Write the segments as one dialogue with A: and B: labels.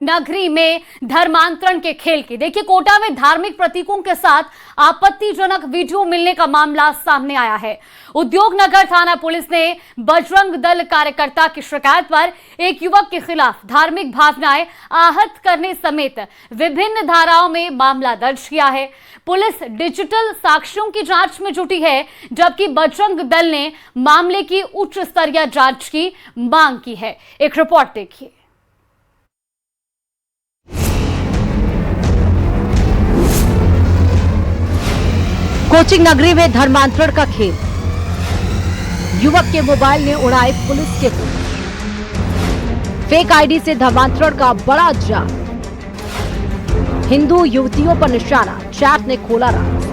A: नगरी में धर्मांतरण के खेल की। देखिए, कोटा में धार्मिक प्रतीकों के साथ आपत्तिजनक वीडियो मिलने का मामला सामने आया है। उद्योग नगर थाना पुलिस ने बजरंग दल कार्यकर्ता की शिकायत पर एक युवक के खिलाफ धार्मिक भावनाएं आहत करने समेत विभिन्न धाराओं में मामला दर्ज किया है। पुलिस डिजिटल साक्ष्यों की जांच में जुटी है, जबकि बजरंग दल ने मामले की उच्च स्तरीय जांच की मांग की है। एक रिपोर्ट देखिए।
B: कोचिंग नगरी में धर्मांतरण का खेल, युवक के मोबाइल ने उड़ाए पुलिस के होश। फेक आईडी से धर्मांतरण का बड़ा जाल, हिंदू युवतियों पर निशाना, चैट ने खोला राज।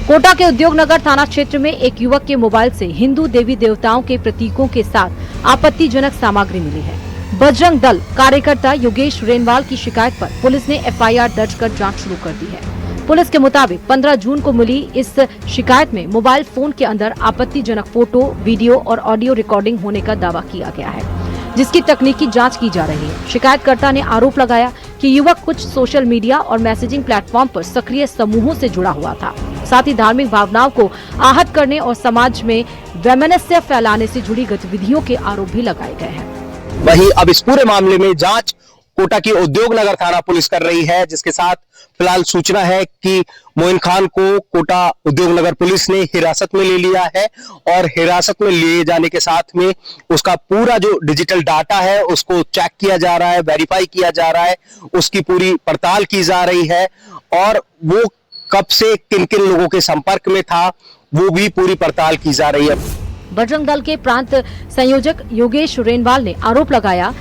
B: कोटा के उद्योग नगर थाना क्षेत्र में एक युवक के मोबाइल से हिंदू देवी देवताओं के प्रतीकों के साथ आपत्तिजनक सामग्री मिली है। बजरंग दल कार्यकर्ता योगेश रेनवाल की शिकायत पर पुलिस ने एफआईआर दर्ज कर जांच शुरू कर दी है। पुलिस के मुताबिक 15 जून को मिली इस शिकायत में मोबाइल फोन के अंदर आपत्तिजनक फोटो, वीडियो और ऑडियो रिकॉर्डिंग होने का दावा किया गया है, जिसकी तकनीकी जांच की जा रही है। शिकायतकर्ता ने आरोप लगाया कि युवक कुछ सोशल मीडिया और मैसेजिंग प्लेटफॉर्म पर सक्रिय समूहों से जुड़ा हुआ था। साथ ही धार्मिक भावनाओं को आहत करने और समाज में वैमनस्य फैलाने से जुड़ी गतिविधियों के आरोप भी लगाए गए हैं।
C: वहीं अब इस पूरे मामले में जांच कोटा की उद्योग नगर थाना पुलिस कर रही है, जिसके साथ फिलहाल सूचना है कि मोइन खान को कोटा उद्योग नगर पुलिस ने हिरासत में ले लिया है और हिरासत में लिए जाने के साथ में उसका पूरा जो डिजिटल डाटा है उसको चेक किया जा रहा है, वेरीफाई किया जा रहा है, उसकी पूरी पड़ताल की जा रही है और वो कब से किन किन लोगों के संपर्क में था वो भी पूरी पड़ताल की जा रही है।
B: बजरंग दल के प्रांत संयोजक योगेश रेनवाल ने आरोप लगाया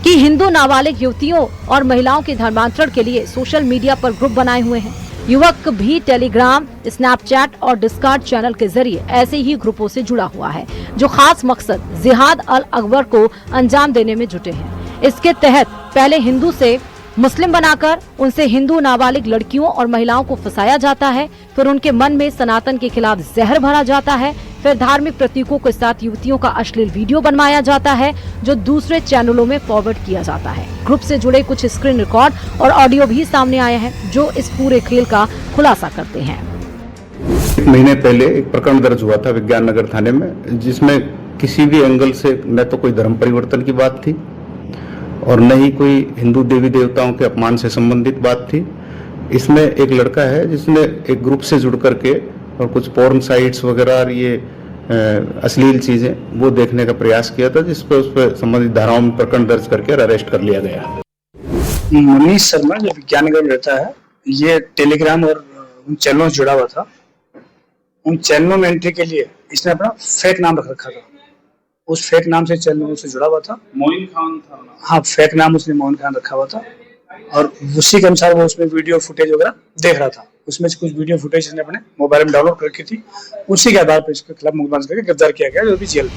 B: कि हिंदू नाबालिग युवतियों और महिलाओं के धर्मांतरण के लिए सोशल मीडिया पर ग्रुप बनाए हुए हैं। युवक भी टेलीग्राम, स्नैपचैट और डिस्कॉर्ड चैनल के जरिए ऐसे ही ग्रुपों से जुड़ा हुआ है, जो खास मकसद जिहाद अल अकबर को अंजाम देने में जुटे हैं। इसके तहत पहले हिंदू से मुस्लिम बनाकर उनसे हिंदू नाबालिग लड़कियों और महिलाओं को फंसाया जाता है, फिर उनके मन में सनातन के खिलाफ जहर भरा जाता है, फिर धार्मिक प्रतीकों के साथ युवतियों का अश्लील वीडियो बनवाया जाता है, जो दूसरे चैनलों में फॉरवर्ड किया जाता है। ग्रुप से जुड़े कुछ स्क्रीन रिकॉर्ड और ऑडियो भी सामने आए हैं, जो इस पूरे खेल का खुलासा करते हैं।
D: एक महीने पहले एक प्रकरण दर्ज हुआ था विज्ञान नगर थाने में, जिसमें किसी भी एंगल से न तो कोई धर्म परिवर्तन की बात थी और न ही कोई हिंदू देवी देवताओं के अपमान से संबंधित बात थी। इसमें एक लड़का है जिसने एक ग्रुप से जुड़ करके और कुछ पोर्न साइट्स वगैरह और ये अश्लील चीजें वो देखने का प्रयास किया था, जिस पर उस पर संबंधित धाराओं में प्रकरण दर्ज करके अरेस्ट कर लिया गया।
E: मनीष शर्मा जो विज्ञान नगर में रहता है, ये टेलीग्राम और उन चैनलों से जुड़ा हुआ था। उन चैनलों में एंट्री के लिए इसने अपना फेक नाम रख रखा था। उस फेक नाम से चैनल से जुड़ा हुआ था।
F: मोइन खान था।
E: हाँ, फेक नाम उसने मोइन खान रखा हुआ था और उसी के अनुसार वो उसमें वीडियो फुटेज वगैरह देख रहा था। उसमें से कुछ वीडियो फुटेज उसने अपने मोबाइल में डाउनलोड करके थी, उसी के आधार पर इसके खिलाफ मुकदमा करके गिरफ्तार किया गया, जो भी जेल।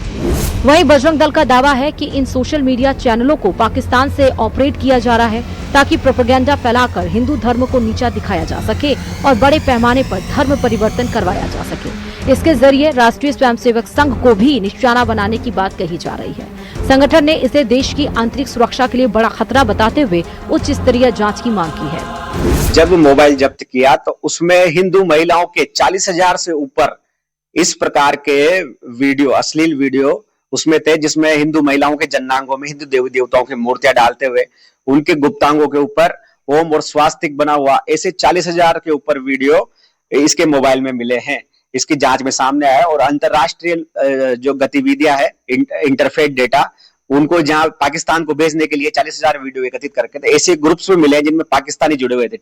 B: वहीं बजरंग दल का दावा है कि इन सोशल मीडिया चैनलों को पाकिस्तान से ऑपरेट किया जा रहा है, ताकि प्रोपेगेंडा फैलाकर हिंदू धर्म को नीचा दिखाया जा सके और बड़े पैमाने पर धर्म परिवर्तन करवाया जा सके। इसके जरिए राष्ट्रीय स्वयंसेवक संघ को भी निशाना बनाने की बात कही जा रही है। संगठन ने इसे देश की आंतरिक सुरक्षा के लिए बड़ा खतरा बताते हुए उच्च स्तरीय जांच की मांग की है।
G: जब मोबाइल जब्त किया तो उसमें हिंदू महिलाओं के 40,000 से ऊपर इस प्रकार के वीडियो, अश्लील वीडियो उसमें थे, जिसमें हिंदू महिलाओं के जन्नांगों में हिंदू देवी देवताओं की मूर्तियां डालते हुए उनके गुप्तांगों के ऊपर ओम और स्वास्तिक बना हुआ ऐसे 40,000 के ऊपर वीडियो इसके मोबाइल में मिले हैं। इसकी जांच में सामने आया और अंतरराष्ट्रीय जो गतिविधियां है, इंटरफेट डेटा, उनको जहां पाकिस्तान को भेजने के लिए 40,000 वीडियो एकत्रित करके थे, ऐसे ग्रुप्स में मिले जिनमें पाकिस्तानी जुड़े हुए थे।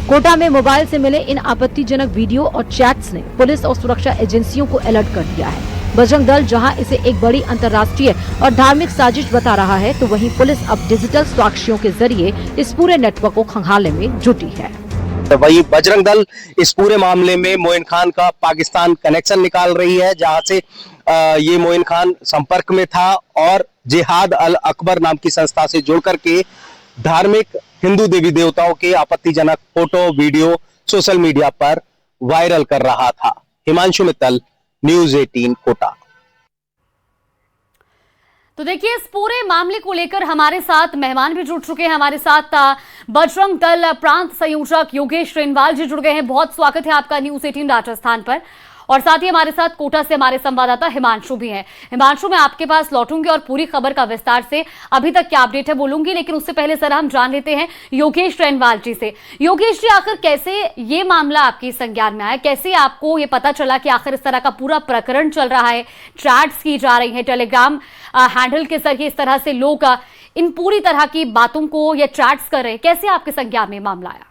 B: कोटा में मोबाइल से मिले इन आपत्तिजनक वीडियो और चैट्स ने पुलिस और सुरक्षा एजेंसियों को अलर्ट कर दिया है। बजरंग दल जहां इसे एक बड़ी अंतर्राष्ट्रीय और धार्मिक साजिश बता रहा है, तो वहीं पुलिस अब डिजिटल साक्ष्यों के जरिए इस पूरे नेटवर्क को खंगालने में जुटी है।
C: वही बजरंग दल इस पूरे मामले में मोइन खान का पाकिस्तान कनेक्शन निकाल रही है, जहां से ये मोइन खान संपर्क में था और जिहाद अल अकबर नाम की संस्था से जुड़ करके धार्मिक हिंदू देवी देवताओं के आपत्तिजनक फोटो, वीडियो सोशल मीडिया पर वायरल कर रहा था। हिमांशु मित्तल, न्यूज़ 18 कोटा।
A: तो देखिए, इस पूरे मामले को लेकर हमारे साथ मेहमान भी जुड़ चुके हैं। हमारे साथ बजरंग दल प्रांत संयोजक योगेश रेनवाल जी जुड़ गए हैं। बहुत स्वागत है आपका न्यूज़ 18 राजस्थान पर। और साथ ही हमारे साथ कोटा से हमारे संवाददाता हिमांशु भी हैं। हिमांशु, मैं आपके पास लौटूंगी और पूरी खबर का विस्तार से अभी तक क्या अपडेट है बोलूंगी, लेकिन उससे पहले सर हम जान लेते हैं योगेश रेनवाल जी से। योगेश जी, आखिर कैसे ये मामला आपकी संज्ञान में आया, कैसे आपको ये पता चला कि आखिर इस तरह का पूरा प्रकरण चल रहा है, चैट्स की जा रही है टेलीग्राम हैंडल के जरिए, इस तरह से लोग इन पूरी तरह की बातों को या चैट्स कर रहे हैं, कैसे आपके संज्ञान में मामला आया?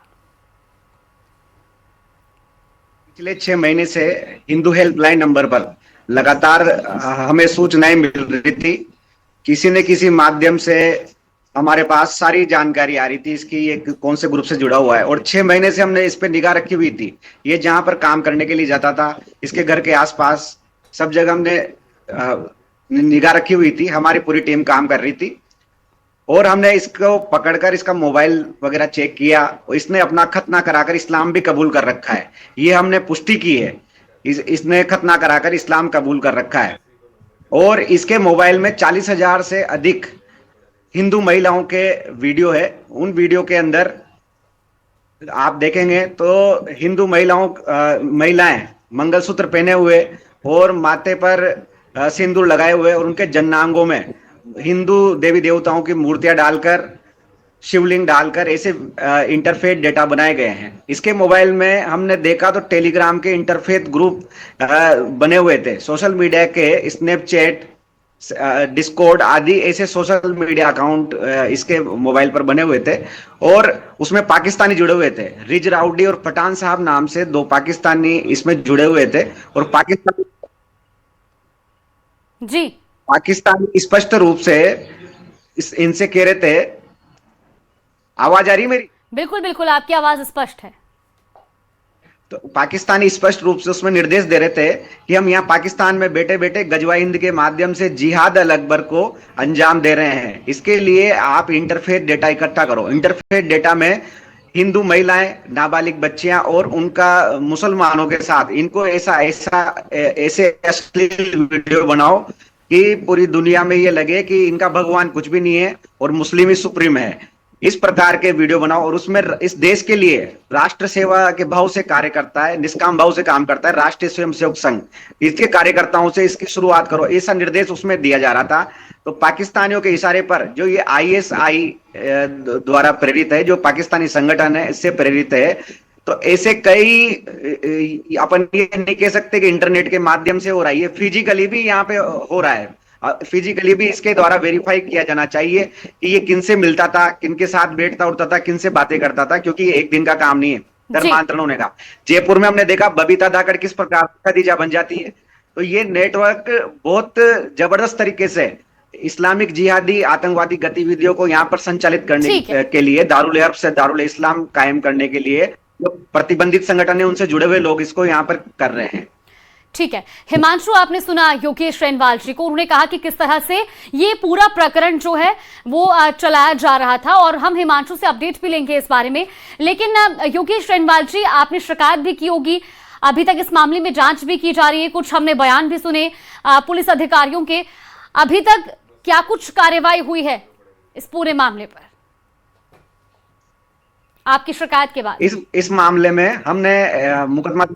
G: पिछले 6 महीने से हिंदू हेल्पलाइन नंबर पर लगातार हमें सूचनाएं मिल रही थी। किसी न किसी माध्यम से हमारे पास सारी जानकारी आ रही थी इसकी, ये कौन से ग्रुप से जुड़ा हुआ है। और 6 महीने से हमने इस पे निगाह रखी हुई थी। ये जहां पर काम करने के लिए जाता था, इसके घर के आसपास सब जगह हमने निगाह रखी हुई थी। हमारी पूरी टीम काम कर रही थी और हमने इसको पकड़कर इसका मोबाइल वगैरह चेक किया। इसने अपना खतना कराकर इस्लाम भी कबूल कर रखा है, ये हमने पुष्टि की है। इसने खतना कराकर इस्लाम कबूल कर रखा है और इसके मोबाइल में 40,000 से अधिक हिंदू महिलाओं के वीडियो है। उन वीडियो के अंदर आप देखेंगे तो हिंदू महिलाएं मंगलसूत्र पहने हुए और माथे पर सिंदूर लगाए हुए और उनके जन्नांगों में हिंदू देवी देवताओं की मूर्तियां डालकर, शिवलिंग डालकर ऐसे इंटरफेस डेटा बनाए गए हैं। इसके मोबाइल में हमने देखा तो टेलीग्राम के इंटरफेस ग्रुप बने हुए थे। सोशल मीडिया के स्नैपचैट, डिस्कॉर्ड आदि ऐसे सोशल मीडिया अकाउंट इसके मोबाइल पर बने हुए थे और उसमें पाकिस्तानी जुड़े हुए थे। रिज राउडी और पठान साहब नाम से 2 पाकिस्तानी इसमें जुड़े हुए थे और पाकिस्तानी स्पष्ट रूप से इनसे कह रहे थे। आवाज आ रही मेरी?
A: बिल्कुल बिल्कुल, आपकी आवाज स्पष्ट है।
G: तो पाकिस्तानी स्पष्ट रूप से उसमें निर्देश दे रहे थे कि हम यहाँ पाकिस्तान में बैठे बैठे गजवा हिंद के माध्यम से जिहाद अल अकबर को अंजाम दे रहे हैं। इसके लिए आप इंटरफेस डेटा इकट्ठा करो। इंटरफेस डेटा में हिंदू महिलाएं, नाबालिग बच्चियां और उनका मुसलमानों के साथ इनको ऐसे अश्लील वीडियो बनाओ कि पूरी दुनिया में ये लगे कि इनका भगवान कुछ भी नहीं है और मुस्लिम ही सुप्रीम है। इस प्रकार के वीडियो बनाओ और उसमें इस देश के लिए राष्ट्र सेवा के भाव से कार्य करता है, निष्काम भाव से काम करता है राष्ट्रीय स्वयंसेवक संघ, इसके कार्यकर्ताओं से इसकी शुरुआत करो, ऐसा निर्देश उसमें दिया जा रहा था। तो पाकिस्तानियों के इशारे पर, जो ये ISI द्वारा प्रेरित है, जो पाकिस्तानी संगठन है इससे प्रेरित है, तो ऐसे कई, अपन ये नहीं कह सकते कि इंटरनेट के माध्यम से हो रहा है, ये फिजिकली भी यहाँ पे हो रहा है। फिजिकली भी इसके द्वारा वेरीफाई किया जाना चाहिए कि ये किनसे मिलता था, किनके साथ बैठता उठता था, किनसे बातें करता था, क्योंकि ये एक दिन का काम नहीं है धर्मांतरण होने का। जयपुर में हमने देखा बबीता धाकड़ किस प्रकार खदीजा बन जाती है। तो ये नेटवर्क बहुत जबरदस्त तरीके से इस्लामिक जिहादी आतंकवादी गतिविधियों को यहाँ पर संचालित करने के लिए, दारुल हर्ब से दारुल इस्लाम कायम करने के लिए जो प्रतिबंधित संगठन है उनसे जुड़े हुए लोग इसको यहाँ पर कर रहे हैं।
A: ठीक है हिमांशु, आपने सुना योगेश रेनवाल जी को। उन्होंने कहा कि किस तरह से ये पूरा प्रकरण जो है वो चलाया जा रहा था और हम हिमांशु से अपडेट भी लेंगे इस बारे में। लेकिन योगेश रेनवाल जी, आपने शिकायत भी की होगी, अभी तक इस मामले में जांच भी की जा रही है, कुछ हमने बयान भी सुने पुलिस अधिकारियों के। अभी तक क्या कुछ कार्रवाई हुई है इस पूरे मामले पर आपकी शिकायत के बाद?
G: इस मामले में हमने मुकदमा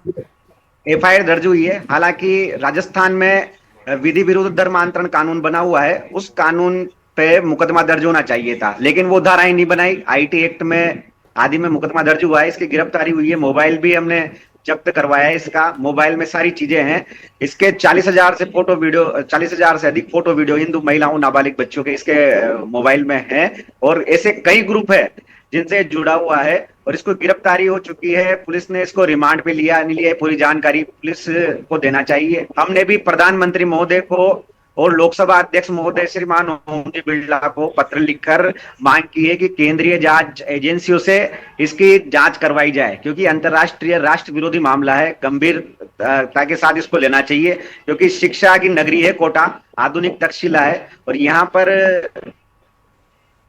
G: FIR दर्ज हुई है। हालांकि राजस्थान में विधि विरुद्ध धर्मांतरण कानून बना हुआ है, उस कानून पे मुकदमा दर्ज होना चाहिए था, लेकिन वो धाराएं नहीं बनाई। IT एक्ट में आदि में मुकदमा दर्ज हुआ है, इसकी गिरफ्तारी हुई है, मोबाइल भी हमने जब्त करवाया है। इसका मोबाइल में सारी चीजें हैं। इसके 40,000 से फोटो वीडियो, 40,000 से अधिक फोटो वीडियो हिंदू महिलाओं, नाबालिग बच्चों के इसके मोबाइल में हैं और ऐसे कई ग्रुप है जिनसे जुड़ा हुआ है और इसको गिरफ्तारी हो चुकी है। पुलिस ने इसको रिमांड पे लिया नहीं लिया, पूरी जानकारी पुलिस को देना चाहिए। हमने भी प्रधानमंत्री महोदय को और लोकसभा अध्यक्ष महोदय श्रीमान ओम जी बिरला को पत्र लिखकर मांग की है कि केंद्रीय जांच एजेंसियों से इसकी जांच करवाई जाए, क्योंकि अंतर्राष्ट्रीय राष्ट्र विरोधी मामला है, गंभीरता के साथ इसको लेना चाहिए। क्योंकि शिक्षा की नगरी है कोटा, आधुनिक तक्षशिला है और यहाँ पर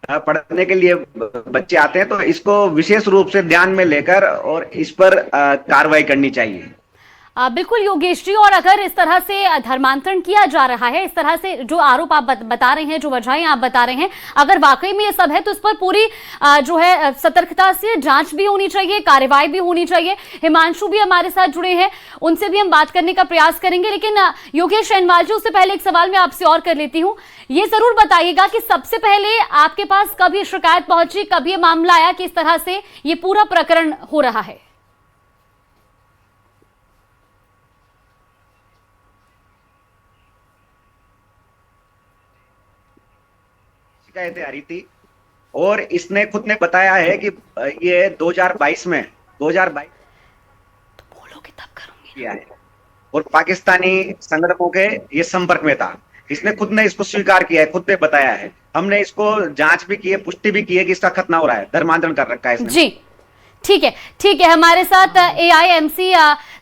G: पढ़ने के लिए बच्चे आते हैं, तो इसको विशेष रूप से ध्यान में लेकर और इस पर कार्रवाई करनी चाहिए।
A: बिल्कुल योगेश जी, और अगर इस तरह से धर्मांतरण किया जा रहा है, इस तरह से जो आरोप आप बता रहे हैं, जो वजहें आप बता रहे हैं, अगर वाकई में ये सब है तो इस पर पूरी जो है सतर्कता से जांच भी होनी चाहिए, कार्रवाई भी होनी चाहिए। हिमांशु भी हमारे साथ जुड़े हैं, उनसे भी हम बात करने का प्रयास करेंगे, लेकिन योगेश शैनवाल जी, उससे पहले एक सवाल मैं आपसे और कर लेती हूँ। ये जरूर बताइएगा कि सबसे पहले आपके पास कब ये शिकायत पहुंची, कब ये मामला आया कि इस तरह से ये पूरा प्रकरण हो रहा है?
G: शिकायतें आ रही थी और इसने खुद ने बताया है कि ये 2022 में 2022
A: तो बोलोगे तब करूंगी
G: किया है और पाकिस्तानी संगठनों के ये संपर्क में था। इसने खुद ने इसको स्वीकार किया है, खुद ने बताया है। हमने इसको जांच भी की है, पुष्टि भी की है कि इसका खतना हो रहा है, धर्मांतरण कर रखा है इसने।
A: जी ठीक है, ठीक है। हमारे साथ AIMC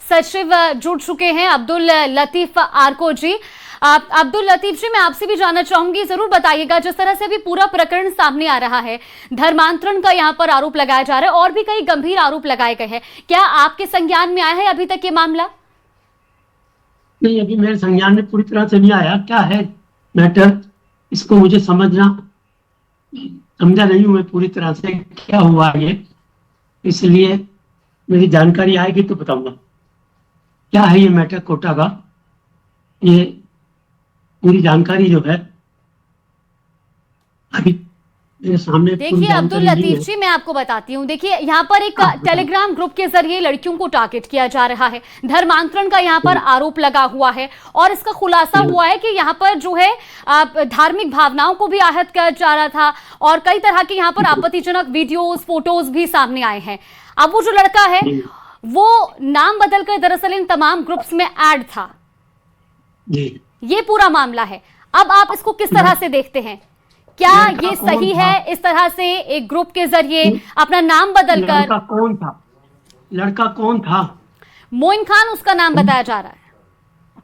A: सचिव जुड़ चुके हैं अब्दुल लतीफ आर्को जी। अब्दुल लतीफ जी, मैं आपसे भी जानना चाहूंगी, जरूर बताइएगा, जिस तरह से अभी पूरा प्रकरण सामने आ रहा है, धर्मांतरण का यहाँ पर आरोप लगाया जा रहा है और भी कई गंभीर आरोप लगाए गए हैं, क्या आपके संज्ञान में आया है अभी तक ये मामला?
F: नहीं, अभी मेरे संज्ञान में पूरी तरह से नहीं आया। क्या है मैटर, इसको मुझे समझा नहीं हूं मैं पूरी तरह से, क्या हुआ ये, इसलिए मेरी जानकारी आएगी तो बताऊंगा क्या है ये मैटर कोटा का। ये पूरी जानकारी जो है अभी मेरे सामने।
A: देखिए अब्दुल लतीफ जी, मैं आपको बताती हूँ, देखिए यहाँ पर एक टेलीग्राम ग्रुप के जरिए लड़कियों को टारगेट किया जा रहा है, धर्मांतरण का यहाँ पर आरोप लगा हुआ है और इसका खुलासा हुआ है कि यहाँ पर जो है धार्मिक भावनाओं को भी आहत किया जा रहा था और कई तरह के यहाँ पर आपत्तिजनक वीडियोस, फोटोज भी सामने आए हैं। अब वो जो लड़का है वो नाम बदलकर दरअसल इन तमाम ग्रुप्स में ऐड था। ये पूरा मामला है। अब आप इसको किस तरह से देखते हैं? क्या ये सही है इस तरह से एक ग्रुप के जरिए अपना नाम बदलकर?
F: लड़का कौन था?
A: मोइन खान उसका नाम बताया जा रहा है।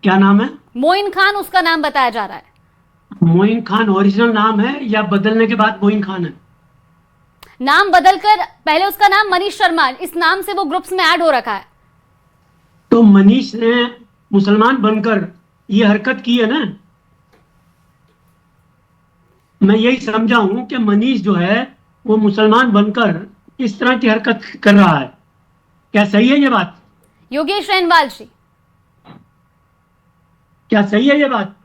F: क्या नाम है?
A: मोइन खान उसका नाम बताया जा रहा है।
F: मोइन खान ओरिजिनल नाम है या बदलने के बाद मोइन खान है?
A: नाम बदलकर, पहले उसका नाम मनीष शर्मा, इस नाम से वो ग्रुप्स में ऐड हो रखा है।
F: तो मनीष ने मुसलमान बनकर ये हरकत की है ना। मैं यही समझा हूं कि मनीष जो है वो मुसलमान बनकर इस तरह की हरकत कर रहा है। क्या सही है ये बात?
A: योगेश शैनवाल जी,
F: क्या सही है ये बात?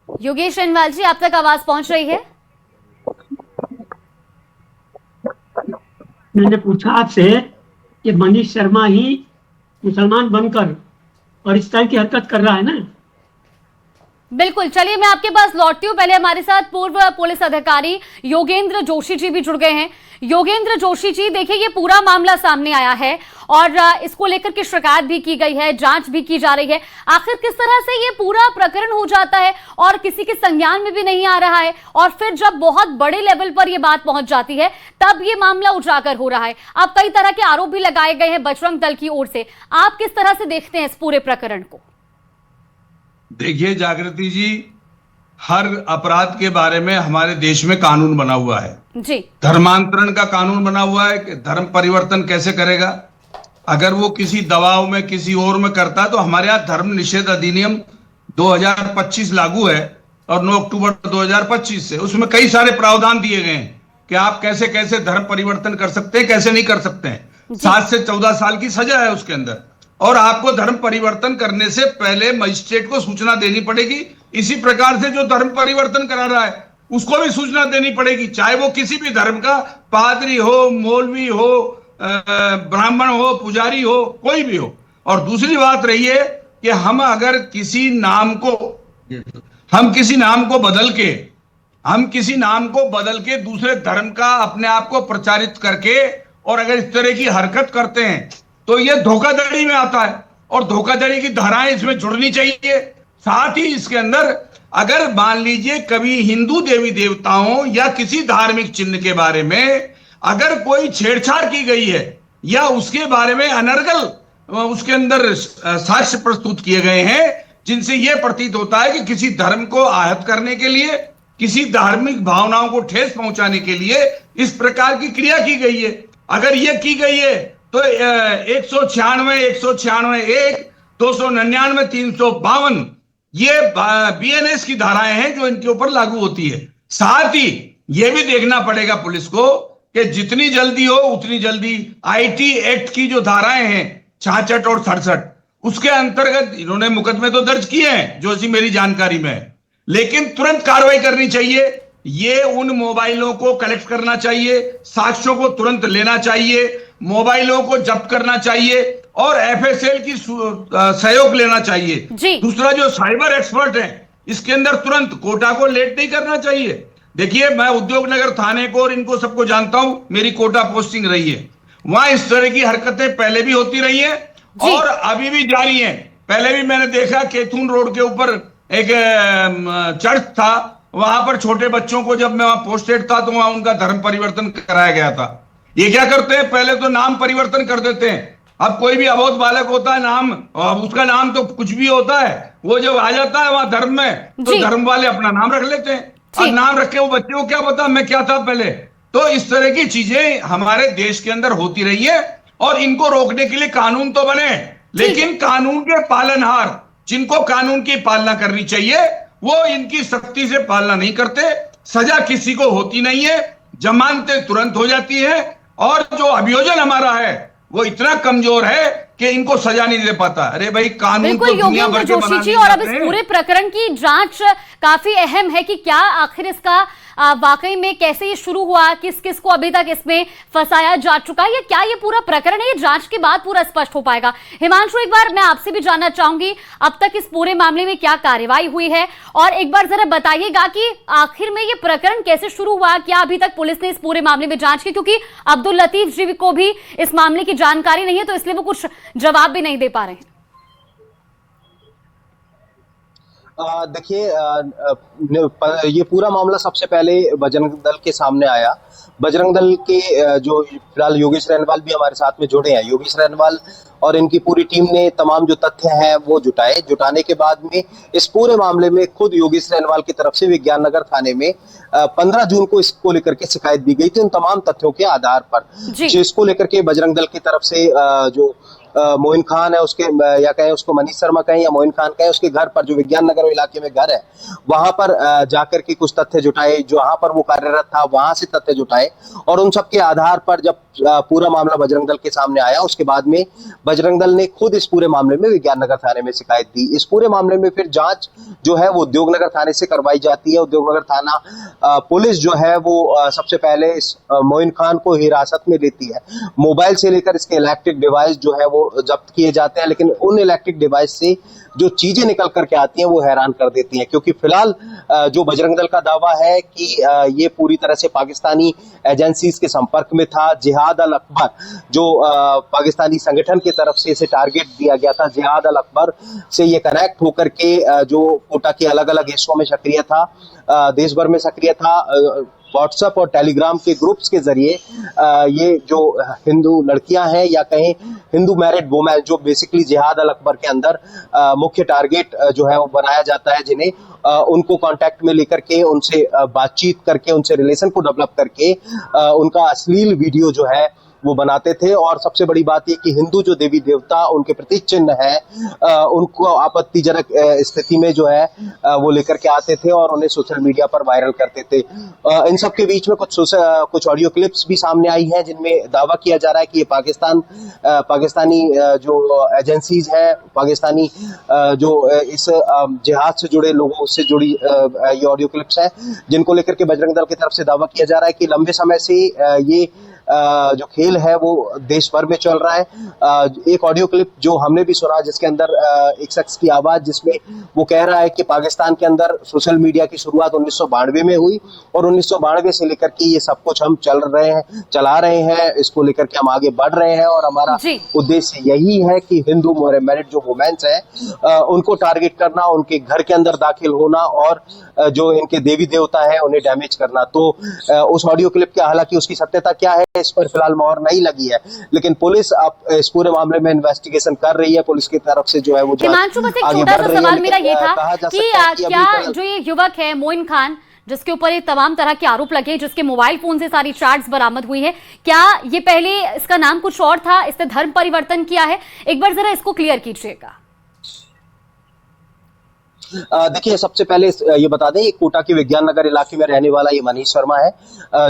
A: योगेश शैनवाल जी, आप तक आवाज पहुंच रही है?
F: मैंने पूछा आपसे कि मनीष शर्मा ही मुसलमान बनकर और इस तरह की हरकत कर रहा है ना।
A: बिल्कुल, चलिए मैं आपके पास लौटती हूँ। पहले हमारे साथ पूर्व पुलिस अधिकारी योगेंद्र जोशी जी भी जुड़ गए हैं। योगेंद्र जोशी जी, देखिए ये पूरा मामला सामने आया है और इसको लेकर के शिकायत भी की गई है, जांच भी की जा रही है। आखिर किस तरह से ये पूरा प्रकरण हो जाता है और किसी के संज्ञान में भी नहीं आ रहा है और फिर जब बहुत बड़े लेवल पर ये बात पहुंच जाती है तब ये मामला उजागर हो रहा है। अब कई तरह के आरोप भी लगाए गए हैं बजरंग दल की ओर से। आप किस तरह से देखते हैं इस पूरे प्रकरण को?
H: देखिए जागृति जी, हर अपराध के बारे में हमारे देश में कानून बना हुआ है
A: जी।
H: धर्मांतरण का कानून बना हुआ है कि धर्म परिवर्तन कैसे करेगा। अगर वो किसी दबाव में किसी और में करता तो हमारे यहाँ धर्म निषेध अधिनियम 2025 लागू है और 9 अक्टूबर 2025 से उसमें कई सारे प्रावधान दिए गए हैं कि आप कैसे कैसे धर्म परिवर्तन कर सकते हैं, कैसे नहीं कर सकते हैं। 7 से 14 साल की सजा है उसके अंदर और आपको धर्म परिवर्तन करने से पहले मजिस्ट्रेट को सूचना देनी पड़ेगी। इसी प्रकार से जो धर्म परिवर्तन करा रहा है उसको भी सूचना देनी पड़ेगी, चाहे वो किसी भी धर्म का पादरी हो, मौलवी हो, ब्राह्मण हो, पुजारी हो, कोई भी हो। और दूसरी बात रही है कि हम अगर किसी नाम को बदल के दूसरे धर्म का अपने आप को प्रचारित करके और अगर इस तरह की हरकत करते हैं तो ये धोखाधड़ी में आता है और धोखाधड़ी की धाराएं इसमें जुड़नी चाहिए। साथ ही इसके अंदर अगर मान लीजिए कभी हिंदू देवी देवताओं या किसी धार्मिक चिन्ह के बारे में अगर कोई छेड़छाड़ की गई है या उसके बारे में अनर्गल उसके अंदर साक्ष्य प्रस्तुत किए गए हैं जिनसे यह प्रतीत होता है कि किसी धर्म को आहत करने के लिए, किसी धार्मिक भावनाओं को ठेस पहुंचाने के लिए इस प्रकार की क्रिया की गई है, अगर यह की गई है तो 196, 196(1), 299, 352 ये BNS की धाराएं हैं जो इनके ऊपर लागू होती है। साथ ही ये भी देखना पड़ेगा पुलिस को कि जितनी जल्दी हो उतनी जल्दी IT एक्ट की जो धाराएं हैं 66 और 67 उसके अंतर्गत इन्होंने मुकदमे तो दर्ज किए हैं जो ऐसी मेरी जानकारी में है, लेकिन तुरंत कार्रवाई करनी चाहिए। ये उन मोबाइलों को कलेक्ट करना चाहिए, साक्ष्यों को तुरंत लेना चाहिए, मोबाइलों को जब्त करना चाहिए और FSL की सहयोग लेना चाहिए। दूसरा जो साइबर एक्सपर्ट है इसके अंदर तुरंत कोटा को लेट नहीं करना चाहिए। देखिए मैं उद्योग नगर थाने को और इनको सबको जानता हूं, मेरी कोटा पोस्टिंग रही है, वहां इस तरह की हरकतें पहले भी होती रही है और अभी भी जारी है। पहले भी मैंने देखा केथून रोड के ऊपर एक चर्च था, वहां पर छोटे बच्चों को जब मैं वहां पोस्टेड था तो वहां उनका धर्म परिवर्तन कराया गया था। ये क्या करते हैं, पहले तो नाम परिवर्तन कर देते हैं। अब कोई भी अबोध बालक होता है, नाम उसका नाम तो कुछ भी होता है, वो जब आ जाता है वहां धर्म में तो धर्म वाले अपना नाम रख लेते हैं और नाम रख के वो बच्चे को क्या पता मैं क्या था पहले। तो इस तरह की चीजें हमारे देश के अंदर होती रही है और इनको रोकने के लिए कानून तो बने, लेकिन कानून के पालनहार जिनको कानून की पालना करनी चाहिए वो इनकी सख्ती से पालना नहीं करते। सजा किसी को होती नहीं है, जमानतें तुरंत हो जाती है और जो अभियोजन हमारा है वो इतना कमजोर है कि इनको सजा नहीं दे पाता। अरे भाई कानून
A: बिल्कुल योगेंद्र जोशी जी, और अब इस पूरे प्रकरण की जांच काफी अहम है कि क्या आखिर इसका वाकई में कैसे ये शुरू हुआ, किस किस को अभी तक इसमें फंसाया जा चुका है, या क्या ये पूरा प्रकरण है, ये जांच के बाद पूरा स्पष्ट हो पाएगा। हिमांशु, एक बार मैं आपसे भी जानना चाहूंगी अब तक इस पूरे मामले में क्या कार्रवाई हुई है और एक बार जरा बताइएगा कि आखिर में ये प्रकरण कैसे शुरू हुआ, क्या अभी तक पुलिस ने इस पूरे मामले में जांच की, क्योंकि अब्दुल लतीफ जी को भी इस मामले की जानकारी नहीं है तो इसलिए वो कुछ जवाब भी नहीं दे पा रहे हैं।
C: देखिए ये पूरा मामला सबसे पहले बजरंग दल के सामने आया। बजरंग दल के जो फिलहाल योगेश रेणवाल भी हमारे साथ में जुड़े हैं, योगेश रेणवाल और इनकी पूरी टीम ने तमाम जो तथ्य हैं वो जुटाने के बाद में इस पूरे मामले में खुद योगेश रेणवाल की तरफ से विज्ञान नगर थाने में 15 जून को इसको लेकर के शिकायत दी गई थी उन तमाम तथ्यों के आधार पर, जिसको लेकर के बजरंग दल की तरफ से जो मोइन खान है उसके, या कहें उसको मनीष शर्मा कहें या मोइन खान कहें, उसके घर पर जो विज्ञान नगर इलाके में घर है वहां पर जाकर के कुछ तथ्य जुटाए, जहां पर वो कार्यरत था वहां से तथ्य जुटाए और उन सब के आधार पर जब पूरा मामला बजरंग दल के सामने आया उसके बाद में बजरंग दल ने खुद इस पूरे मामले में विज्ञान नगर थाने में शिकायत दी। इस पूरे मामले में फिर जांच जो है वो उद्योग नगर थाने से करवाई जाती है। उद्योग नगर थाना पुलिस जो है वो सबसे पहले इस मोइन खान को हिरासत में लेती है। मोबाइल से लेकर इसके इलेक्ट्रिक डिवाइस जो है वो जब्त किए जाते हैं, लेकिन उन इलेक्ट्रिक डिवाइस से जो चीजें निकल करके आती हैं वो हैरान कर देती हैं, क्योंकि फिलहाल जो बजरंग दल का दावा है कि ये पूरी तरह से पाकिस्तानी एजेंसीज के संपर्क में था। जिहाद अल अकबर जो पाकिस्तानी संगठन की तरफ से इसे टारगेट दिया गया था, जिहाद अल अकबर से ये कनेक्ट होकर के जो कोटा के अलग अलग हिस्सों में सक्रिय था, देश भर में सक्रिय था, व्हाट्सएप और टेलीग्राम के ग्रुप्स के जरिए ये जो हिंदू लड़कियां हैं या कहें हिंदू मैरिड वुमेन जो बेसिकली जिहाद अल अकबर के अंदर मुख्य टारगेट जो है वो बनाया जाता है, जिन्हें उनको कांटेक्ट में लेकर के उनसे बातचीत करके उनसे रिलेशन को डेवलप करके उनका अश्लील वीडियो जो है वो बनाते थे। और सबसे बड़ी बात ये कि हिंदू जो देवी देवता उनके प्रतीक चिन्ह है उनको आपत्तिजनक स्थिति में जो है वो लेकर के आते थे और उन्हें सोशल मीडिया पर वायरल करते थे। इन सब के बीच में कुछ ऑडियो क्लिप्स भी सामने आई हैं जिनमें दावा किया जा रहा है कि ये पाकिस्तानी जो एजेंसीज है, पाकिस्तानी जो इस जिहाद से जुड़े लोगों से जुड़ी ये ऑडियो क्लिप्स हैं, जिनको लेकर के बजरंग दल की तरफ से दावा किया जा रहा है कि लंबे समय से ये जो खेल है वो देश भर में चल रहा है। एक ऑडियो क्लिप जो हमने भी सुना जिसके अंदर एक शख्स की आवाज जिसमें वो कह रहा है कि पाकिस्तान के अंदर सोशल मीडिया की शुरुआत 1992 में हुई और 1992 से लेकर के ये सब कुछ हम चला रहे हैं, इसको लेकर के हम आगे बढ़ रहे हैं और हमारा उद्देश्य यही है कि हिंदू मैरिड जो वुमेन्स हैं उनको टारगेट करना, उनके घर के अंदर दाखिल होना और जो इनके देवी देवता है उन्हें डैमेज करना। तो उस ऑडियो क्लिप के हालांकि उसकी सत्यता क्या है इस पर फिलहाल मोहर नहीं लगी है, लेकिन पुलिस अब इस पूरे मामले में इन्वेस्टिगेशन कर रही है। पुलिस की तरफ से जो है वो
A: हिमांशु, बस एक छोटा सा सवाल मेरा ये था कि क्या जो ये युवक है मोइन खान जिसके ऊपर ये तमाम तरह के आरोप लगे, जिसके मोबाइल फोन से सारी चैट्स बरामद हुई है। क्या ये पहले इसका नाम कुछ और था, इसने धर्म परिवर्तन किया है? एक बार जरा इसको क्लियर कीजिएगा।
C: देखिए, सबसे पहले ये बता दें, ये कोटा के विज्ञान नगर इलाके में रहने वाला ये मनीष शर्मा है,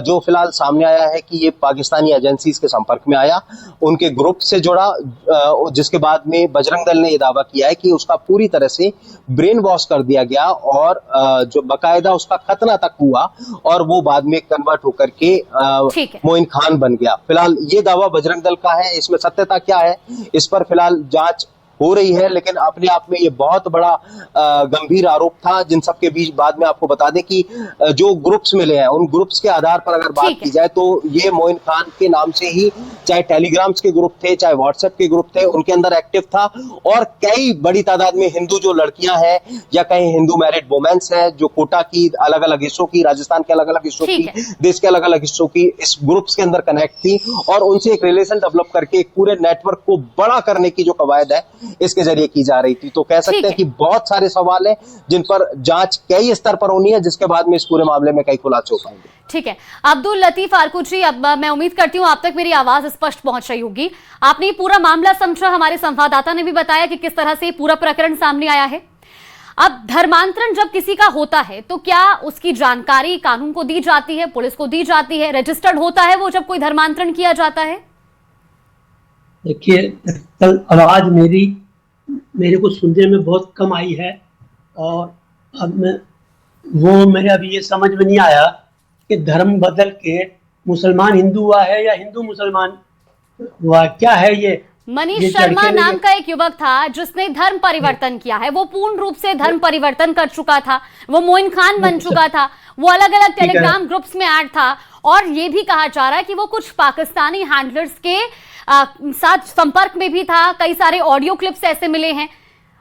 C: जो फिलहाल सामने आया है कि ये पाकिस्तानी एजेंसीज के संपर्क में आया, उनके ग्रुप से जुड़ा, जिसके बाद में बजरंग दल ने ये दावा किया है कि उसका पूरी तरह से ब्रेन वॉश कर दिया गया और जो बकायदा उसका खतना तक हुआ और वो बाद में कन्वर्ट होकर के मोइन खान बन गया। फिलहाल ये दावा बजरंग दल का है, इसमें सत्यता क्या है इस पर फिलहाल जांच हो रही है, लेकिन अपने आप में ये बहुत बड़ा गंभीर आरोप था, जिन सब के बीच बाद में आपको बता दें कि जो ग्रुप्स मिले हैं, उन ग्रुप्स के आधार पर अगर बात की जाए तो ये मोइन खान के नाम से ही चाहे टेलीग्राम्स के ग्रुप थे, चाहे व्हाट्सएप के ग्रुप थे, उनके अंदर एक्टिव था और कई बड़ी तादाद में हिंदू जो लड़कियां हैं या कहीं हिंदू मैरिड वुमेन्स हैं जो कोटा की अलग अलग हिस्सों की, राजस्थान के अलग अलग हिस्सों की, देश के अलग अलग हिस्सों की इस ग्रुप्स के अंदर कनेक्ट थी और उनसे एक रिलेशन डेवलप करके एक पूरे नेटवर्क को बड़ा करने की जो कवायद है इसके जरिए की जा रही थी। तो कह सकते हैं कि बहुत सारे सवाल हैं जिन पर जांच कई स्तर पर होनी है, जिसके बाद में इस पूरे मामले में कई खुलासे हो पाएंगे। ठीक है,
A: अब्दुल लतीफ आरकू जी, अब मैं उम्मीद करती हूं आप तक मेरी आवाज स्पष्ट पहुंच रही होगी। आपने पूरा मामला समझा, हमारे संवाददाता ने भी बताया कि किस तरह से पूरा प्रकरण सामने आया है। अब धर्मांतरण जब किसी का होता है तो क्या उसकी जानकारी कानून को दी जाती है, पुलिस को दी जाती है, रजिस्टर्ड होता है वो जब कोई धर्मांतरण किया जाता है?
F: देखिए, कल आवाज मेरे को सुनने में बहुत कम आई है और अब मेरे अभी ये समझ में नहीं आया कि धर्म बदल के मुसलमान हिंदू हुआ है या हिंदू मुसलमान हुआ, क्या है ये?
A: मनीष शर्मा नाम का एक युवक था जिसने धर्म परिवर्तन किया है, वो पूर्ण रूप से धर्म परिवर्तन कर चुका था, वो मोइन खान बन चुका था, वो अलग अलग टेलीग्राम ग्रुप्स में ऐड था और ये भी कहा जा रहा है कि वो कुछ पाकिस्तानी हैंडलर्स के साथ संपर्क में भी था। कई सारे ऑडियो क्लिप्स ऐसे मिले हैं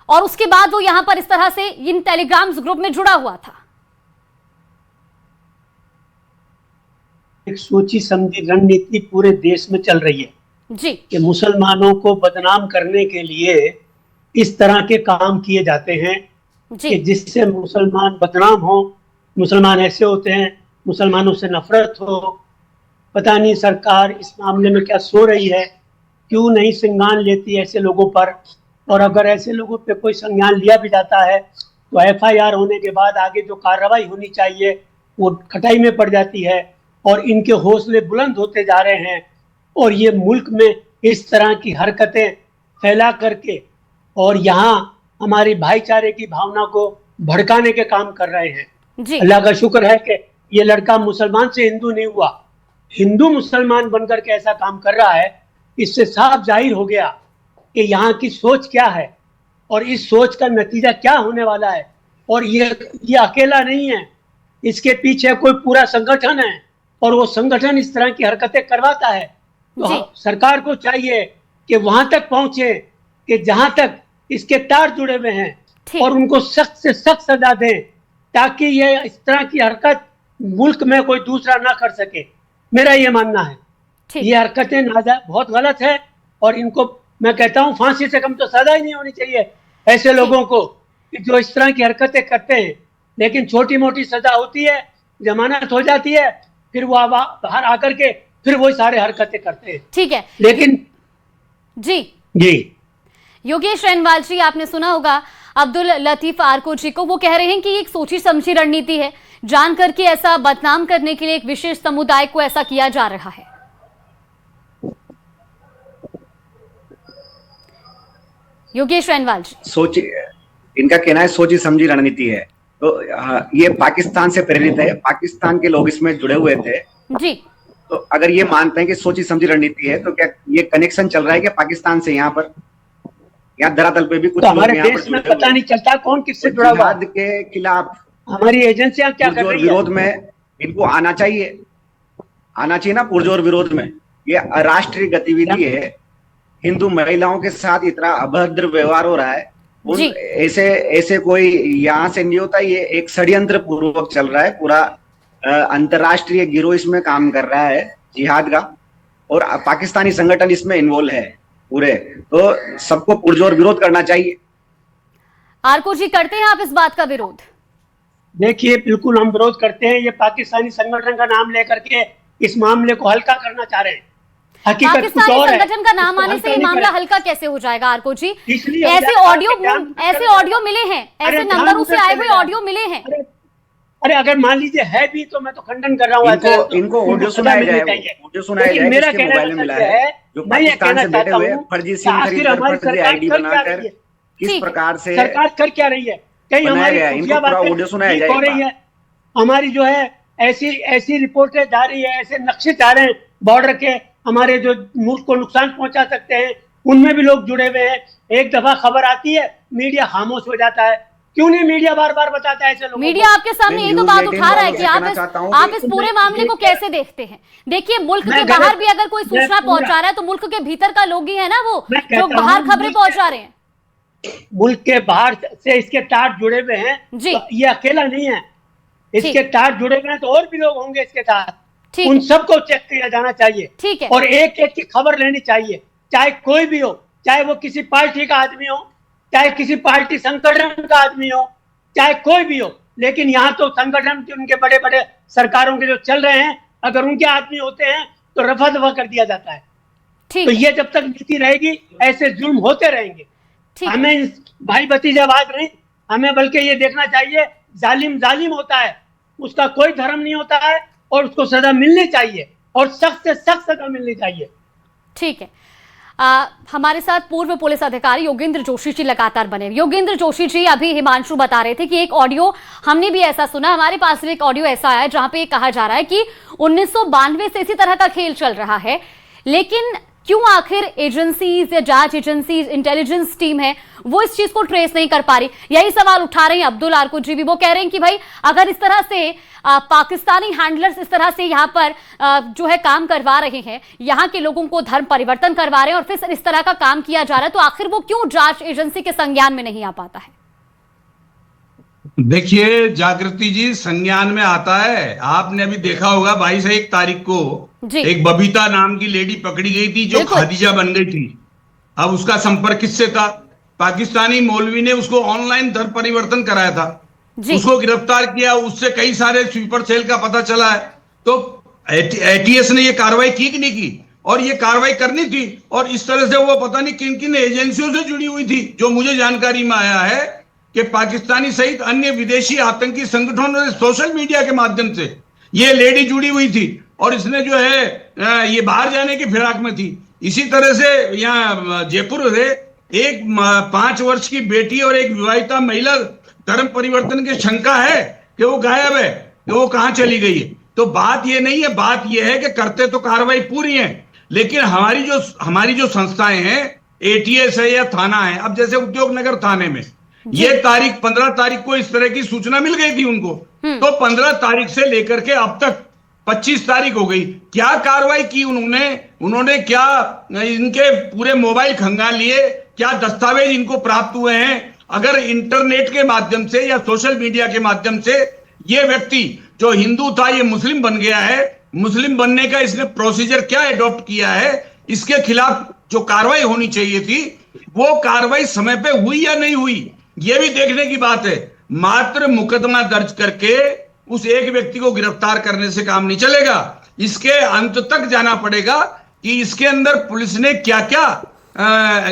A: और उसके बाद वो यहां पर इस तरह से इन टेलीग्राम्स ग्रुप में जुड़ा हुआ था।
F: एक सोची समझी रणनीति पूरे देश में चल रही है
A: जी
F: कि मुसलमानों को बदनाम करने के लिए इस तरह के काम किए जाते हैं कि जिससे मुसलमान बदनाम हो, मुसलमान ऐसे होते हैं, मुसलमानों से नफरत हो। पता नहीं सरकार इस मामले में क्या सो रही है, क्यों नहीं संज्ञान लेती ऐसे लोगों पर, और अगर ऐसे लोगों पे कोई संज्ञान लिया भी जाता है तो एफआईआर होने के बाद आगे जो कार्रवाई होनी चाहिए वो खटाई में पड़ जाती है और इनके हौसले बुलंद होते जा रहे हैं और ये मुल्क में इस तरह की हरकतें फैला करके और यहाँ हमारी भाईचारे की भावना को भड़काने के काम कर रहे हैं। अल्लाह का शुक्र है कि ये लड़का मुसलमान से हिंदू नहीं हुआ, हिंदू मुसलमान बनकर के ऐसा काम कर रहा है। इससे साफ जाहिर हो गया कि यहाँ की सोच क्या है और इस सोच का नतीजा क्या होने वाला है। और ये अकेला नहीं है, इसके पीछे कोई पूरा संगठन है और वो संगठन इस तरह की हरकतें करवाता है। तो सरकार को चाहिए कि वहां तक पहुंचे कि जहां तक इसके तार जुड़े हुए हैं और उनको सख्त से सख्त सजा दें ताकि ये इस तरह की हरकत मुल्क में कोई दूसरा ना कर सके। मेरा ये मानना है ये हरकतें नाजायज बहुत गलत है और इनको मैं कहता हूँ फांसी से कम तो सजा ही नहीं होनी चाहिए ऐसे लोगों को जो इस तरह की हरकतें करते हैं। लेकिन छोटी मोटी सजा होती है, जमानत हो जाती है, फिर वो बाहर आकर के फिर वो सारे हरकतें करते हैं।
A: ठीक है,
F: लेकिन जी
A: योगेश रेनवाल जी, आपने सुना होगा अब्दुल लतीफ आरकू जी को, वो कह रहे हैं कि एक सोची समझी रणनीति है, जान करके ऐसा बदनाम करने के लिए एक विशेष समुदाय को ऐसा किया जा रहा है। योगेश रेनवाल जी,
G: सोची, इनका कहना है सोची समझी रणनीति है, तो ये पाकिस्तान से प्रेरित है, पाकिस्तान के लोग इसमें जुड़े हुए थे
A: जी।
G: तो अगर ये मानते हैं कि सोची समझी रणनीति है तो क्या ये कनेक्शन चल रहा है कि पाकिस्तान से यहाँ पर, यहाँ धरातल पे भी कुछ
F: तो हमारे देश में पता नहीं चलता कौन किससे जुड़ा हुआ है।
G: जिहाद के खिलाफ
F: हमारी एजेंसियां क्या कर रही है?
G: विरोध में इनको आना चाहिए ना, पुरजोर विरोध में। ये अराष्ट्रीय गतिविधि है, हिंदू महिलाओं के साथ इतना अभद्र व्यवहार हो रहा है, ऐसे कोई यहाँ से नहीं होता, ये एक षड्यंत्र पूर्वक चल रहा है, पूरा अंतरराष्ट्रीय गिरोह इसमें काम कर रहा है जिहाद का, और पाकिस्तानी संगठन इसमें इन्वॉल्व है पूरे, तो सबको पुरजोर विरोध करना चाहिए।
A: आरकू जी, करते हैं आप इस बात का विरोध?
F: देखिए, बिल्कुल हम विरोध करते हैं। ये पाकिस्तानी संगठन का नाम लेकर के इस मामले को हल्का करना चाह रहे हैं। हकीकत कुछ
A: पाकिस्तानी
F: और है।
A: संगठन का नाम
F: इसको
A: आने से
F: हल्का
A: ये
F: नहीं
A: मामला
F: करें।
A: हल्का कैसे हो जाएगा आरको जी?
F: इसलिए हो
A: ऐसे
F: जाएगा
A: ऑडियो
F: कि ध्यान
A: ऐसे ऑडियो मिले हैं, ऐसे
F: अरे
A: नंबरों से
F: ध्यान
A: आए
F: उधर
A: हुए
F: चले
A: ऑडियो मिले हैं।
F: अरे अगर मान लीजिए है भी तो मैं तो खंडन कर रहा हूँ। ऐसा है तो
G: इनको ऑडियो
F: इनको
G: सुनाया
F: सजा मिलनी
G: जाए,
F: चाहिए।
G: ऑडियो सुनाया
F: लेकिन
G: जाए
F: मेरा
G: जिसके
F: कहने
G: मोबाइल
F: का
G: में मिला
F: तात्पर्य
G: है,
F: है,
G: जो
F: मैं ये
G: पाकिस्तान
F: कहना
G: से बैठे
F: चाहता
G: हुए
F: हूँ
G: फर्जी
F: कि
G: सिम
F: आखिर
G: खरीद कर
F: हमारी
G: फर्जी
F: सरकार
G: आईडी
F: कर क्या
G: बनाकर
F: रही है?
G: किस
A: ठीक है।
G: प्रकार से
F: सरकार कर क्या रही है? कहीं
G: बनाया
F: हमारी
G: गया है,
F: खुफिया
G: इनको पूरा
F: बातें
G: ऑडियो सुनाया
F: लीक हो
G: जाए।
F: रही है। हमारी जो है ऐसी ऐसी रिपोर्टें जा रही है, ऐसे नक्शे जा रहे हैं बॉर्डर के, हमारे जो मुल्क को नुकसान पहुंचा सकते हैं, उनमें भी लोग जुड़े हुए हैं। एक दफा खबर आती है, मीडिया खामोश हो जाता है। क्यों नहीं मीडिया बार बार बताता है ऐसे लोगों
A: मीडिया
F: को?
A: आपके सामने
G: मैं
A: ये तो
G: न्यूज़
A: बात
G: 18
A: उठा रहा है
G: वालों
A: कि
G: से
A: आप
G: कहना चाहता हूं
A: आप
G: कि
A: इस पूरे मामले को कैसे देखते हैं? देखिए, मुल्क
F: मैं
A: के
F: गलत-
A: बाहर भी अगर कोई
F: मैं
A: सूचना
F: पूरा-
A: पहुंचा रहा है तो मुल्क के भीतर का लोग ही है ना वो,
F: मैं
A: जो
F: कहता
A: बाहर
F: हूं,
A: खबरें
F: मुल्क
A: पहुंचा रहे हैं।
F: मुल्क के बाहर से इसके तार जुड़े हुए हैं।
A: जी।
F: तो ये अकेला नहीं है, इसके तार जुड़े हुए हैं तो और भी लोग होंगे इसके साथ।
A: ठीक
F: उन
A: है।
F: सबको चेक किया जाना चाहिए।
A: ठीक है।
F: और एक एक की खबर लेनी चाहिए, चाहे कोई भी हो, चाहे वो किसी पार्टी का आदमी हो, चाहे किसी पार्टी संगठन का आदमी हो, चाहे कोई भी हो। लेकिन यहाँ तो संगठन के उनके बड़े बड़े सरकारों के जो चल रहे हैं, अगर उनके आदमी होते हैं तो रफा दफा कर दिया जाता है।
A: ठीक
F: तो
A: है।
F: ये जब तक नीति रहेगी ऐसे जुल्म होते रहेंगे।
A: ठीक है।
F: हमें भाई भतीजावाद नहीं, हमें बल्कि ये देखना चाहिए जालिम जालिम होता है, उसका कोई धर्म नहीं होता है और उसको सजा मिलनी चाहिए और सख्त से सख्त सजा मिलनी चाहिए।
A: ठीक है। हमारे साथ पूर्व पुलिस अधिकारी योगेंद्र जोशी जी लगातार बने। योगेंद्र जोशी जी, अभी हिमांशु बता रहे थे कि एक ऑडियो हमने भी ऐसा सुना, हमारे पास भी एक ऑडियो ऐसा आया जहां पे कहा जा रहा है कि 1992 से इसी तरह का खेल चल रहा है। लेकिन क्यों आखिर एजेंसीज या जांच एजेंसीज, इंटेलिजेंस टीम है, वो इस चीज को ट्रेस नहीं कर पा रही? यही सवाल उठा रहे हैं अब्दुल आरको जी भी। वो कह रहे हैं कि भाई अगर इस तरह से पाकिस्तानी हैंडलर्स इस तरह से यहाँ पर जो है काम करवा रहे हैं, यहाँ के लोगों को धर्म परिवर्तन करवा रहे हैं और फिर इस तरह का काम किया जा रहा है, तो आखिर वो क्यों जांच एजेंसी के संज्ञान में नहीं आ पाता है?
H: देखिए जागृति जी, संज्ञान में आता है। आपने अभी देखा होगा 22 तारीख को एक बबीता नाम की लेडी पकड़ी गई थी जो खादीजा बन गई थी। अब उसका संपर्क किससे था? पाकिस्तानी मौलवी ने उसको ऑनलाइन धर्म परिवर्तन कराया था, उसको गिरफ्तार किया, उससे कई सारे स्वीपर सेल का पता चला है। तो एटीएस ने ये कार्रवाई की कि नहीं की? और ये कार्रवाई करनी थी। और इस तरह से वो पता नहीं किन किन एजेंसियों से जुड़ी हुई थी। जो मुझे जानकारी में आया है कि पाकिस्तानी सहित अन्य विदेशी आतंकी संगठनों से सोशल मीडिया के माध्यम से ये लेडी जुड़ी हुई थी और इसने जो है ये बाहर जाने की फिराक में थी। इसी तरह से यहाँ जयपुर से एक 5 वर्ष की बेटी और एक विवाहिता महिला धर्म परिवर्तन की शंका है कि वो गायब है, कि वो कहां चली गई है। तो बात ये नहीं है, बात ये है कि करते तो कार्रवाई पूरी है, लेकिन हमारी जो संस्थाएं हैं, एटीएस है या थाना है, अब जैसे उद्योग नगर थाने में ये 15 तारीख को इस तरह की सूचना मिल गई थी उनको, तो 15 तारीख से लेकर के अब तक 25 तारीख हो गई। क्या कार्रवाई की उन्होंने क्या इनके पूरे मोबाइल खंगाल लिए? क्या दस्तावेज इनको प्राप्त हुए हैं? अगर इंटरनेट के माध्यम से या सोशल मीडिया के माध्यम से ये व्यक्ति जो हिंदू था ये मुस्लिम बन गया है, मुस्लिम बनने का इसने प्रोसीजर क्या अडॉप्ट किया है, इसके खिलाफ जो कार्रवाई होनी चाहिए थी वो कार्रवाई समय पे हुई या नहीं हुई, ये भी देखने की बात है। मात्र मुकदमा दर्ज करके उस एक व्यक्ति को गिरफ्तार करने से काम नहीं चलेगा। इसके अंत तक जाना पड़ेगा कि इसके अंदर पुलिस ने क्या क्या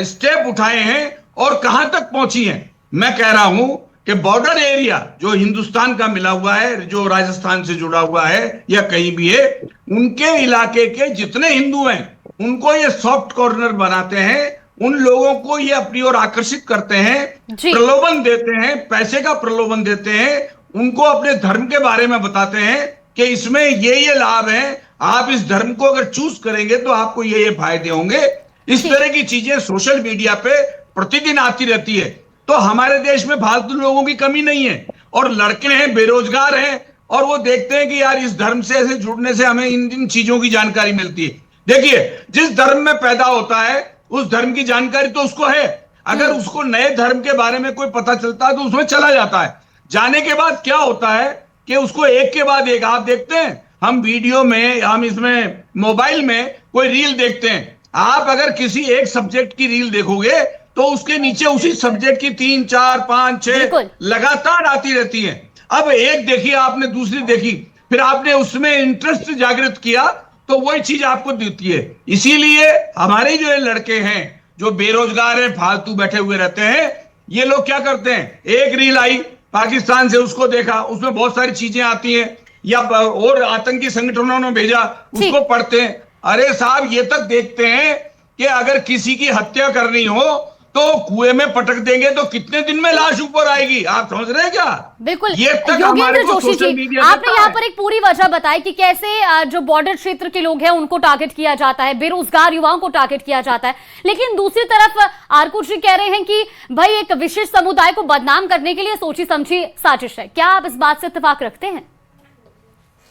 H: स्टेप उठाए हैं और कहां तक पहुंची है। मैं कह रहा हूं कि बॉर्डर एरिया जो हिंदुस्तान का मिला हुआ है, जो राजस्थान से जुड़ा हुआ है या कहीं भी है, उनके इलाके के जितने हिंदू हैं उनको ये सॉफ्ट कॉर्नर बनाते हैं, उन लोगों को ये अपनी ओर आकर्षित करते हैं, प्रलोभन देते हैं, पैसे का प्रलोभन देते हैं, उनको अपने धर्म के बारे में बताते हैं कि इसमें ये लाभ है, आप इस धर्म को अगर चूज करेंगे तो आपको ये फायदे होंगे। इस तरह की चीजें सोशल मीडिया पे प्रतिदिन आती रहती है। तो हमारे देश में फालतू लोगों की कमी नहीं है, और लड़के हैं, बेरोजगार हैं, और वो देखते हैं कि यार इस धर्म से ऐसे जुड़ने से हमें इन चीजों की जानकारी मिलती है। देखिए, जिस धर्म में पैदा होता है उस धर्म की जानकारी तो उसको है। अगर उसको नए धर्म के बारे में कोई पता चलता है तो उसमें चला जाता है। जाने के बाद क्या होता है कि उसको एक के बाद एक, आप देखते हैं हम वीडियो में, हम इसमें मोबाइल में कोई रील देखते हैं, आप अगर किसी एक सब्जेक्ट की रील देखोगे तो उसके नीचे उसी सब्जेक्ट की 3, 4, 5, 6 लगातार आती रहती है। अब एक देखी आपने, दूसरी देखी, फिर आपने उसमें इंटरेस्ट जागृत किया तो वही चीज आपको देती है। इसीलिए हमारे जो ये लड़के हैं जो बेरोजगार हैं, फालतू बैठे हुए रहते हैं, ये लोग क्या करते हैं, एक रील आई पाकिस्तान से, उसको देखा, उसमें बहुत सारी चीजें आती हैं, या और आतंकी संगठनों ने भेजा, उसको पढ़ते हैं। अरे साहब, ये तक देखते हैं कि अगर किसी की हत्या करनी हो तो कुएं में पटक देंगे तो कितने दिन में लाश ऊपर आएगी, आप समझ रहे हैं क्या?
A: बिल्कुल।
H: ये तक
A: योगेंद्र जोशी
H: सोशल
A: जी,
H: मीडिया
A: आपने यहाँ पर एक पूरी वजह बताई कि कैसे जो बॉर्डर क्षेत्र के लोग हैं उनको टारगेट किया जाता है, बेरोजगार युवाओं को टारगेट किया जाता है, लेकिन दूसरी तरफ आरकू जी कह रहे हैं कि भाई एक विशेष समुदाय को बदनाम करने के लिए सोची समझी साजिश है। क्या आप इस बात से इत्तेफाक रखते हैं?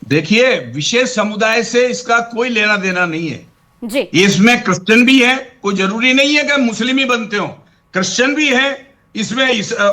H: देखिए, विशेष समुदाय से इसका कोई लेना देना नहीं है
A: जी।
H: इसमें क्रिश्चियन भी है, कोई जरूरी नहीं है कि मुस्लिम ही बनते हो, क्रिश्चियन भी है इसमें,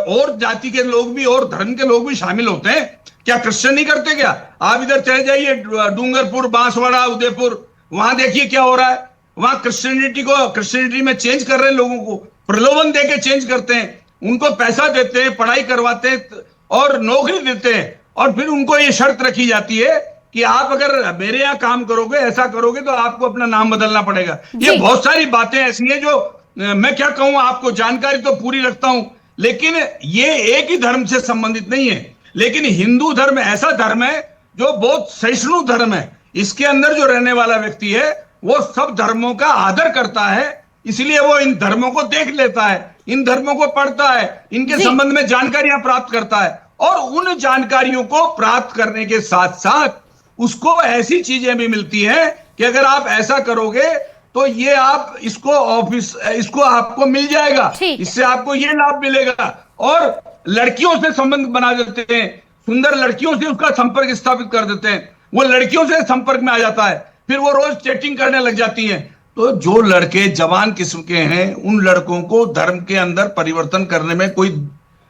H: और जाति के लोग भी और धर्म के लोग भी शामिल होते हैं। क्या क्रिश्चियन नहीं करते क्या? आप इधर चले जाइए, डूंगरपुर, बांसवाड़ा, उदयपुर, वहां देखिए क्या हो रहा है। वहां क्रिश्चियनिटी में चेंज कर रहे हैं, लोगों को प्रलोभन देके चेंज करते हैं, उनको पैसा देते हैं, पढ़ाई करवाते हैं और नौकरी देते हैं, और फिर उनको ये शर्त रखी जाती है कि आप अगर मेरे यहाँ काम करोगे, ऐसा करोगे तो आपको अपना नाम बदलना पड़ेगा। ये बहुत सारी बातें ऐसी हैं जो मैं क्या कहूं, आपको जानकारी तो पूरी रखता हूं, लेकिन ये एक ही धर्म से संबंधित नहीं है। लेकिन हिंदू धर्म ऐसा धर्म है जो बहुत सहिष्णु धर्म है। इसके अंदर जो रहने वाला व्यक्ति है वो सब धर्मों का आदर करता है, इसलिए वो इन धर्मों को देख लेता है, इन धर्मों को पढ़ता है, इनके संबंध में जानकारियां प्राप्त करता है, और उन जानकारियों को प्राप्त करने के साथ साथ उसको ऐसी चीजें भी मिलती हैं कि अगर आप ऐसा करोगे तो ये आप इसको आपको मिल जाएगा, इससे आपको ये लाभ मिलेगा। और लड़कियों से संबंध बना देते हैं, सुंदर लड़कियों से उसका संपर्क स्थापित कर देते हैं, वो लड़कियों से संपर्क में आ जाता है, फिर वो रोज चैटिंग करने लग जाती हैं। तो जो लड़के जवान किस्म के हैं, उन लड़कों को धर्म के अंदर परिवर्तन करने में कोई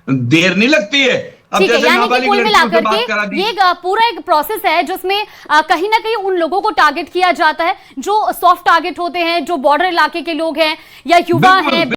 H: देर नहीं लगती है।
A: ठीक है, यानी कि कुल मिलाकर के ये पूरा एक प्रोसेस है जिसमें कहीं ना कहीं उन लोगों को टारगेट किया जाता है जो सॉफ्ट टारगेट होते हैं, जो बॉर्डर इलाके के लोग हैं या युवा हैं।